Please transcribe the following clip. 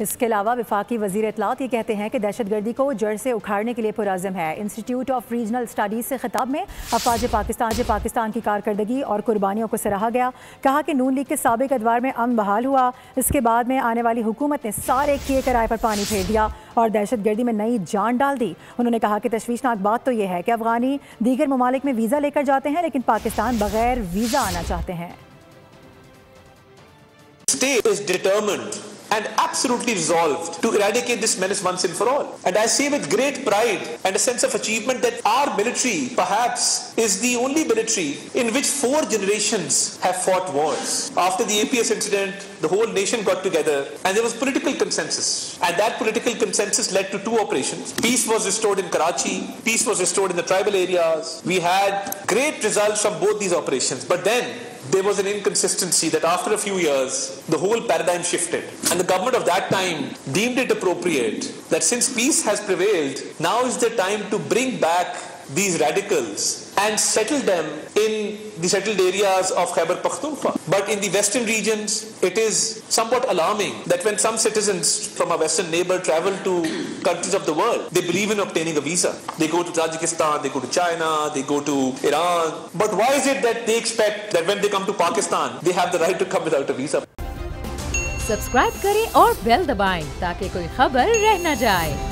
इसके अलावा वफाकी वज़ीर इत्तलात ये कहते हैं कि दहशतगर्दी को जड़ से उखाड़ने के लिए पुरअज़्म है। इंस्टीट्यूट ऑफ रीजनल स्टडीज़ से खिताब में अफवाज पाकिस्तान की कारकर्दगी और कुर्बानियों को सराहा गया। कहा कि नून लीग के साबिक अदवार में अमन बहाल हुआ, इसके बाद में आने वाली हुकूमत ने सारे किए कराए पर पानी फेर दिया और दहशतगर्दी में नई जान डाल दी। उन्होंने कहा कि तशवीशनाक बात तो यह है कि अफगानी दीगर ममालिक में वीज़ा लेकर जाते हैं, लेकिन पाकिस्तान बगैर वीज़ा आना चाहते हैं। State is determined and absolutely resolved to eradicate this menace once and for all. And I say with great pride and a sense of achievement that our military perhaps is the only military in which 4 generations have fought wars. After the APS incident, the whole nation got together and there was political consensus. And that political consensus led to 2 operations. Peace was restored in Karachi, peace was restored in the tribal areas. We had great results from both these operations. But then there was an inconsistency that after a few years, the whole paradigm shifted. And the government of that time deemed it appropriate that since peace has prevailed, now is the time to bring back these radicals and settle them in the settled areas of Khyber Pakhtunkhwa. But in the western regions, it is somewhat alarming that when some citizens from our western neighbor travel to countries of the world, they believe in obtaining a visa. They go to Tajikistan, they go to China, they go to Iran. But why is it that they expect that when they come to Pakistan, they have the right to come without a visa? Subscribe करें और bell दबाएं ताकि कोई खबर रह न जाए।